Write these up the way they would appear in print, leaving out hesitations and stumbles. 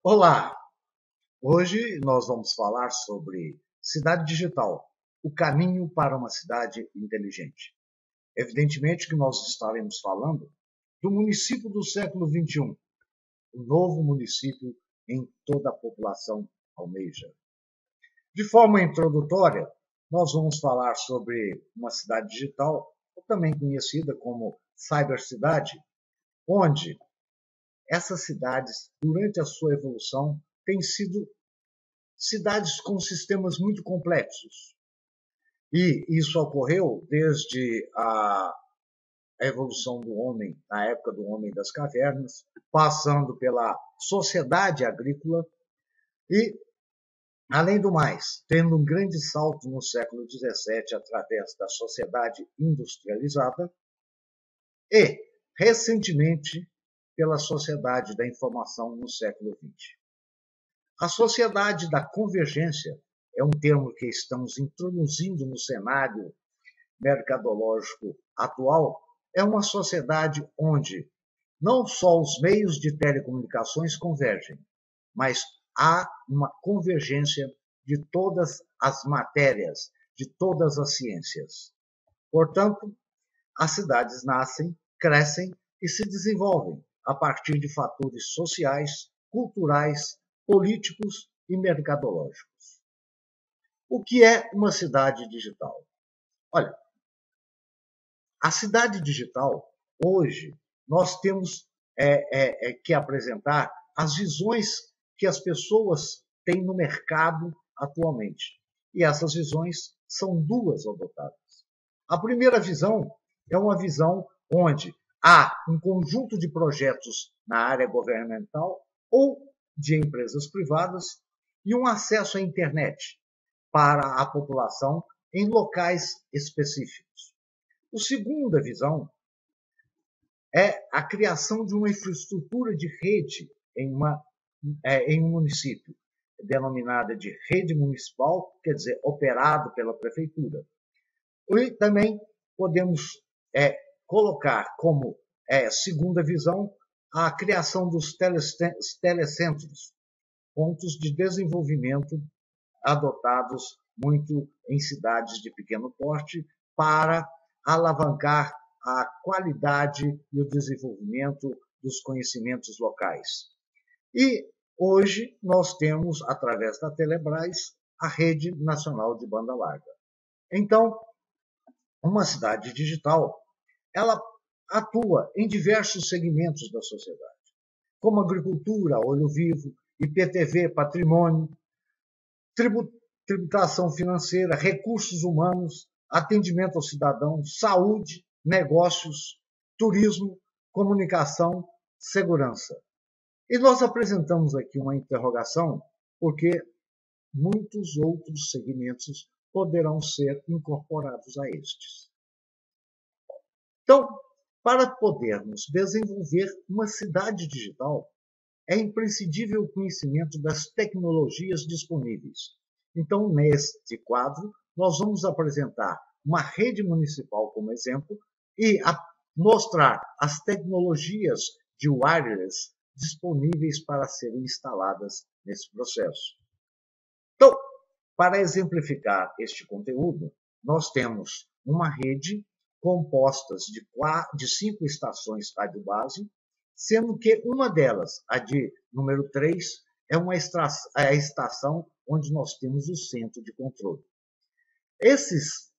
Olá! Hoje nós vamos falar sobre cidade digital, o caminho para uma cidade inteligente. Evidentemente que nós estaremos falando do município do século XXI, o novo município em toda a população almeja. De forma introdutória, nós vamos falar sobre uma cidade digital, também conhecida como cybercidade, onde essas cidades, durante a sua evolução, têm sido cidades com sistemas muito complexos. E isso ocorreu desde a evolução do homem, na época do homem das cavernas, passando pela sociedade agrícola e, além do mais, tendo um grande salto no século XVII através da sociedade industrializada e, recentemente, pela sociedade da informação no século XX. A sociedade da convergência é um termo que estamos introduzindo no cenário mercadológico atual. É uma sociedade onde não só os meios de telecomunicações convergem, mas há uma convergência de todas as matérias, de todas as ciências. Portanto, as cidades nascem, crescem e se desenvolvem a partir de fatores sociais, culturais, políticos e mercadológicos. O que é uma cidade digital? Olha, a cidade digital, hoje, nós temos que apresentar as visões que as pessoas têm no mercado atualmente. E essas visões são duas adotadas. A primeira visão é uma visão onde há um conjunto de projetos na área governamental ou de empresas privadas e um acesso à internet para a população em locais específicos. A segunda visão é a criação de uma infraestrutura de rede em um município, denominada de rede municipal, quer dizer, operado pela prefeitura. E também podemos colocar como segunda visão a criação dos telecentros, pontos de desenvolvimento adotados muito em cidades de pequeno porte para alavancar a qualidade e o desenvolvimento dos conhecimentos locais. E hoje nós temos, através da Telebrás, a Rede Nacional de Banda Larga. Então, uma cidade digital, ela atua em diversos segmentos da sociedade, como agricultura, olho vivo, IPTV, patrimônio, tributação financeira, recursos humanos, atendimento ao cidadão, saúde, negócios, turismo, comunicação, segurança. E nós apresentamos aqui uma interrogação, porque muitos outros segmentos poderão ser incorporados a estes. Então, para podermos desenvolver uma cidade digital, é imprescindível o conhecimento das tecnologias disponíveis. Então, neste quadro, nós vamos apresentar uma rede municipal como exemplo e mostrar as tecnologias de wireless disponíveis para serem instaladas nesse processo. Então, para exemplificar este conteúdo, nós temos uma rede composta de 5 estações rádio base, sendo que uma delas, a de número 3, é a estação onde nós temos o centro de controle. Essas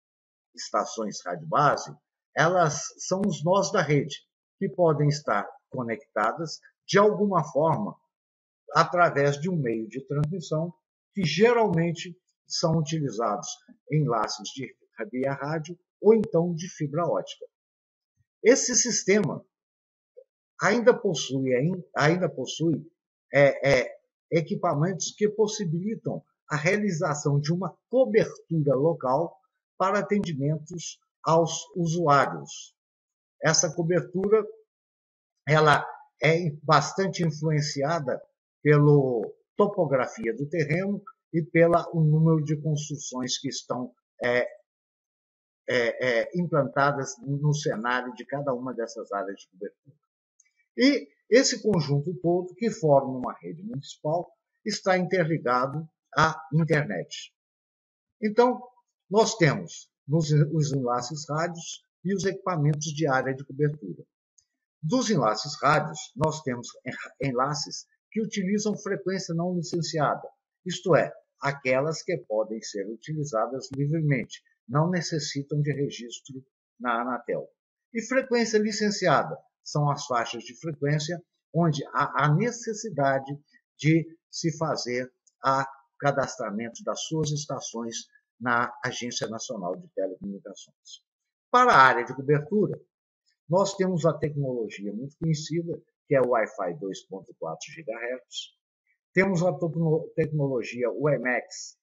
estações rádio base, elas são os nós da rede, que podem estar conectadas de alguma forma através de um meio de transmissão que geralmente são utilizados em laços de via rádio ou então de fibra ótica. Esse sistema ainda possui equipamentos que possibilitam a realização de uma cobertura local para atendimentos aos usuários. Essa cobertura ela é bastante influenciada pela topografia do terreno e pelo número de construções que estão implantadas no cenário de cada uma dessas áreas de cobertura. E Esse conjunto todo, que forma uma rede municipal, está interligado à internet. Então, nós temos os enlaces rádios e os equipamentos de área de cobertura. Dos enlaces rádios, nós temos enlaces que utilizam frequência não licenciada, isto é, aquelas que podem ser utilizadas livremente, não necessitam de registro na Anatel. E frequência licenciada são as faixas de frequência onde há a necessidade de se fazer o cadastramento das suas estações na Agência Nacional de Telecomunicações. Para a área de cobertura, nós temos a tecnologia muito conhecida, que é o Wi-Fi 2.4 GHz. Temos a tecnologia WiMAX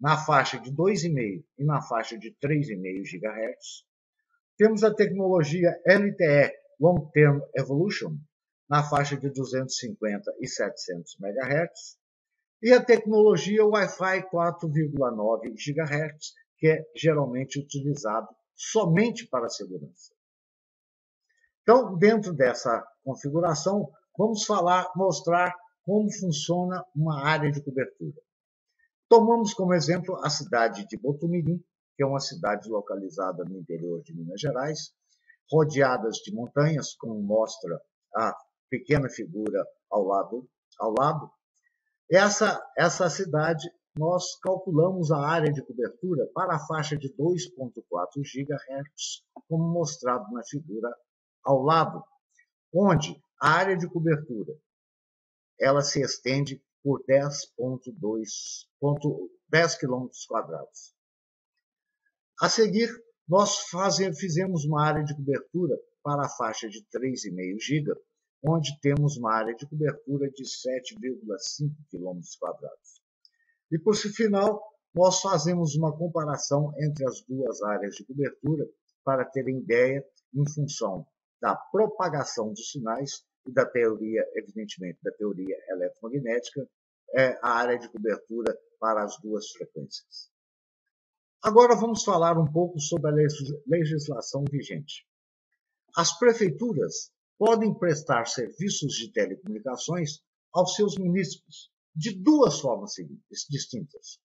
na faixa de 2,5 e na faixa de 3,5 GHz. Temos a tecnologia LTE Long Term Evolution na faixa de 250 e 700 MHz. E a tecnologia Wi-Fi 4,9 GHz, que é geralmente utilizado somente para segurança. Então, dentro dessa configuração, vamos mostrar como funciona uma área de cobertura. Tomamos como exemplo a cidade de Botumirim, que é uma cidade localizada no interior de Minas Gerais, rodeadas de montanhas, como mostra a pequena figura ao lado. Essa cidade, nós calculamos a área de cobertura para a faixa de 2,4 GHz, como mostrado na figura ao lado, onde a área de cobertura ela se estende por 10,2 km². A seguir, nós fizemos uma área de cobertura para a faixa de 3,5 GB, onde temos uma área de cobertura de 7,5 km². E, por final, nós fazemos uma comparação entre as duas áreas de cobertura para terem ideia em função da propagação dos sinais e da teoria, evidentemente, da teoria eletromagnética, a área de cobertura para as duas frequências. Agora vamos falar um pouco sobre a legislação vigente. As prefeituras podem prestar serviços de telecomunicações aos seus munícipes de duas formas distintas.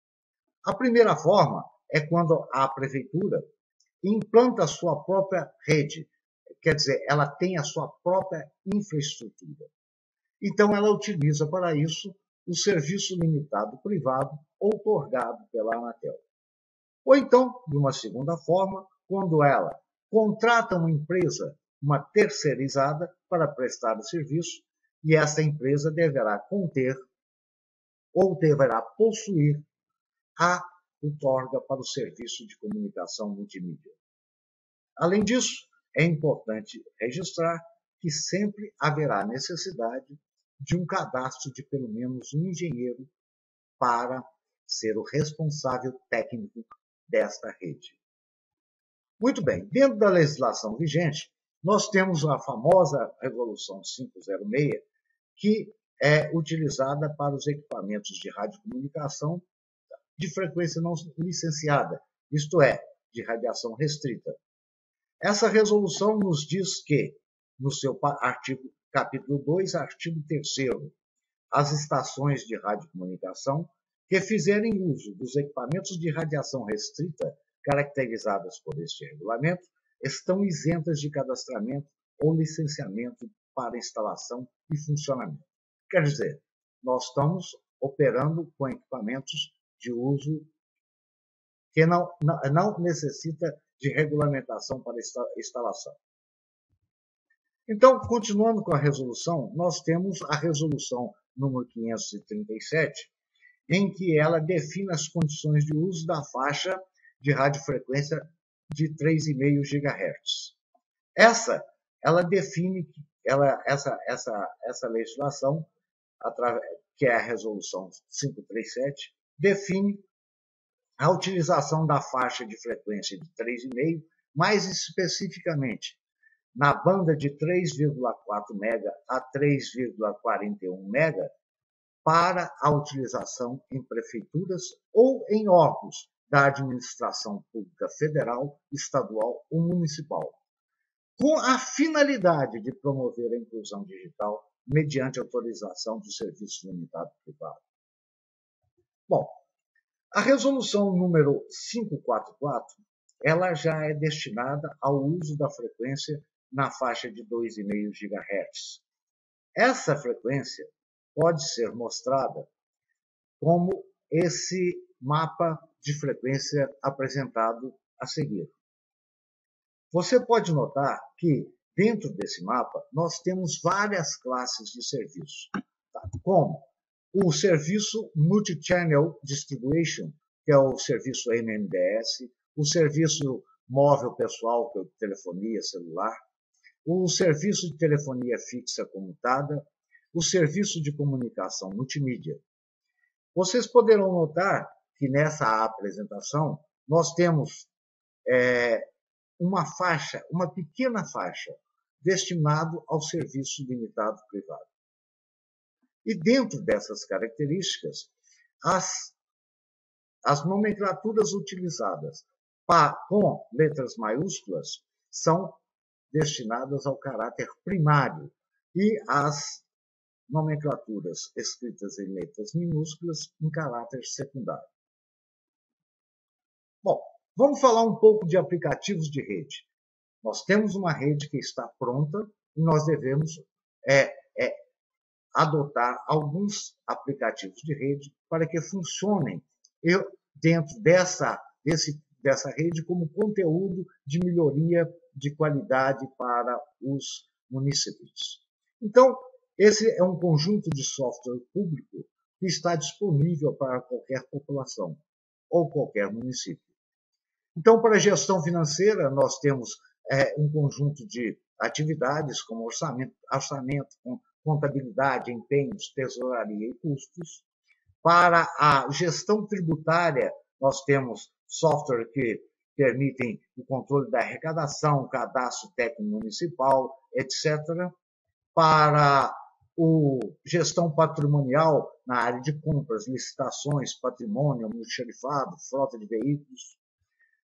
A primeira forma é quando a prefeitura implanta a sua própria rede, quer dizer, ela tem a sua própria infraestrutura. Então, ela utiliza para isso o serviço limitado privado outorgado pela Anatel. Ou então, de uma segunda forma, quando ela contrata uma empresa, uma terceirizada, para prestar o serviço, e essa empresa deverá conter ou deverá possuir a outorga para o serviço de comunicação multimídia. Além disso, é importante registrar que sempre haverá necessidade de um cadastro de pelo menos um engenheiro para ser o responsável técnico desta rede. Muito bem, dentro da legislação vigente, nós temos a famosa Resolução 506, que é utilizada para os equipamentos de radiocomunicação de frequência não licenciada, isto é, de radiação restrita. Essa resolução nos diz que, no seu capítulo 2, artigo 3º, as estações de radiocomunicação que fizerem uso dos equipamentos de radiação restrita caracterizadas por este regulamento estão isentas de cadastramento ou licenciamento para instalação e funcionamento. Quer dizer, nós estamos operando com equipamentos de uso que não necessita de regulamentação para instalação. Então, continuando com a resolução, nós temos a resolução número 537, em que ela define as condições de uso da faixa de radiofrequência de 3,5 GHz. Ela define, essa legislação, que é a resolução 537, define a utilização da faixa de frequência de 3,5, mais especificamente na banda de 3,4 MB a 3,41 MB, para a utilização em prefeituras ou em órgãos da administração pública federal, estadual ou municipal, com a finalidade de promover a inclusão digital mediante autorização do serviço limitado privado. Bom, a resolução número 544, ela já é destinada ao uso da frequência na faixa de 2,5 GHz. Essa frequência pode ser mostrada como esse mapa de frequência apresentado a seguir. Você pode notar que, dentro desse mapa, nós temos várias classes de serviço, tá? Como o serviço Multi-Channel Distribution, que é o serviço MMDS, o serviço móvel pessoal, que é o de telefonia celular, o serviço de telefonia fixa comutada, o serviço de comunicação multimídia. Vocês poderão notar que nessa apresentação nós temos uma pequena faixa destinado ao serviço limitado privado. E dentro dessas características, as nomenclaturas utilizadas com letras maiúsculas são destinadas ao caráter primário e as nomenclaturas escritas em letras minúsculas em caráter secundário. Bom, vamos falar um pouco de aplicativos de rede. Nós temos uma rede que está pronta e nós devemos adotar alguns aplicativos de rede para que funcionem dentro dessa rede como conteúdo de melhoria de qualidade para os municípios. Então, esse é um conjunto de software público que está disponível para qualquer população ou qualquer município. Então, para a gestão financeira, nós temos um conjunto de atividades como orçamento, contabilidade, empenhos, tesouraria e custos. Para a gestão tributária, nós temos software que permitem o controle da arrecadação, cadastro técnico municipal, etc. Para gestão patrimonial, na área de compras, licitações, patrimônio, almoxarifado, frota de veículos.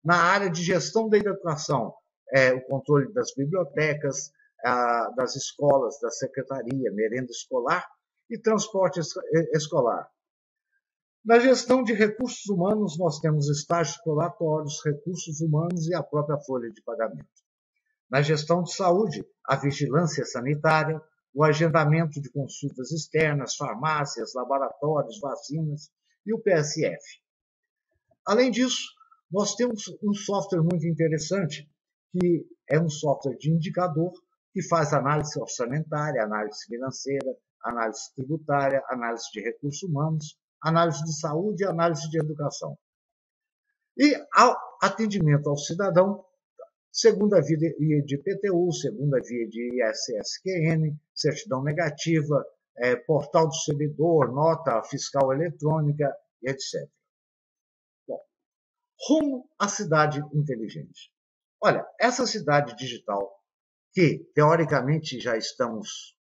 Na área de gestão da educação, o controle das bibliotecas, das escolas, da secretaria, merenda escolar e transporte escolar. Na gestão de recursos humanos, nós temos estágios probatórios, recursos humanos e a própria folha de pagamento. Na gestão de saúde, a vigilância sanitária, o agendamento de consultas externas, farmácias, laboratórios, vacinas e o PSF. Além disso, nós temos um software muito interessante, que é um software de indicador, que faz análise orçamentária, análise financeira, análise tributária, análise de recursos humanos, análise de saúde e análise de educação. E ao atendimento ao cidadão, segunda via de IPTU, segunda via de ISSQN, certidão negativa, portal do servidor, nota fiscal eletrônica, etc. Bom, rumo à cidade inteligente. Olha, essa cidade digital, que teoricamente já estamos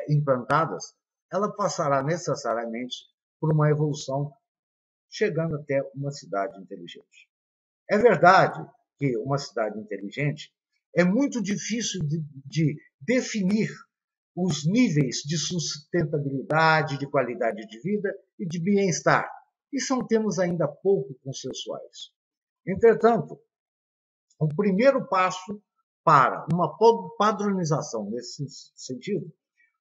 implantadas, ela passará necessariamente por uma evolução, chegando até uma cidade inteligente. É verdade que uma cidade inteligente é muito difícil de definir os níveis de sustentabilidade, de qualidade de vida e de bem-estar. E são temas ainda pouco consensuais. Entretanto, o primeiro passo para uma padronização nesse sentido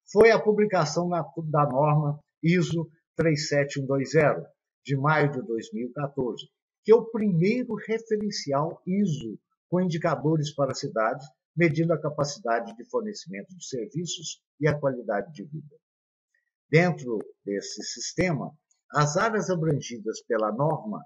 foi a publicação da norma ISO 37120, de maio de 2014, que é o primeiro referencial ISO com indicadores para cidades, medindo a capacidade de fornecimento de serviços e a qualidade de vida. Dentro desse sistema, as áreas abrangidas pela norma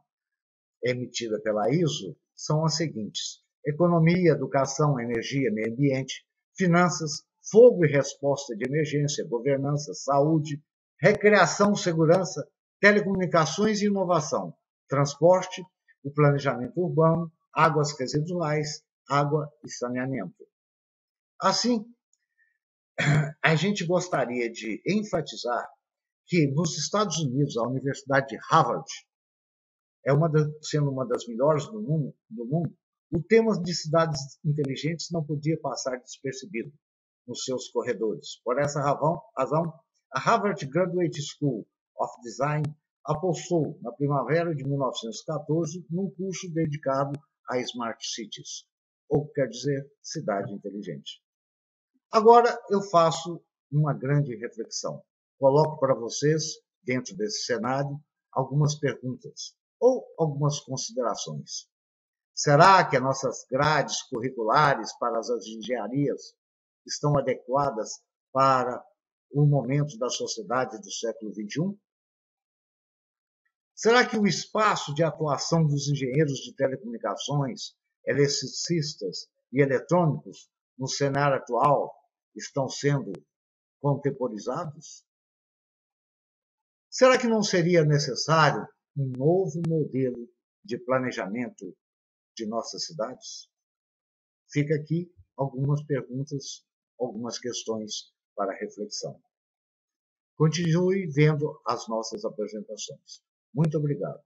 emitida pela ISO são as seguintes: economia, educação, energia, meio ambiente, finanças, fogo e resposta de emergência, governança, saúde, recreação, segurança, telecomunicações e inovação, transporte, o planejamento urbano, águas residuais, água e saneamento. Assim, a gente gostaria de enfatizar que nos Estados Unidos, a Universidade de Harvard, sendo uma das melhores do mundo, O tema de cidades inteligentes não podia passar despercebido nos seus corredores. Por essa razão, a Harvard Graduate School of Design apostou, na primavera de 1914, num curso dedicado a Smart Cities, ou quer dizer, cidade inteligente. Agora eu faço uma grande reflexão. Coloco para vocês, dentro desse cenário, algumas perguntas ou algumas considerações. Será que as nossas grades curriculares para as engenharias estão adequadas para o momento da sociedade do século XXI? Será que o espaço de atuação dos engenheiros de telecomunicações, eletricistas e eletrônicos no cenário atual estão sendo contemporizados? Será que não seria necessário um novo modelo de planejamento de nossas cidades? Fica aqui algumas perguntas, algumas questões para reflexão. Continue vendo as nossas apresentações. Muito obrigado.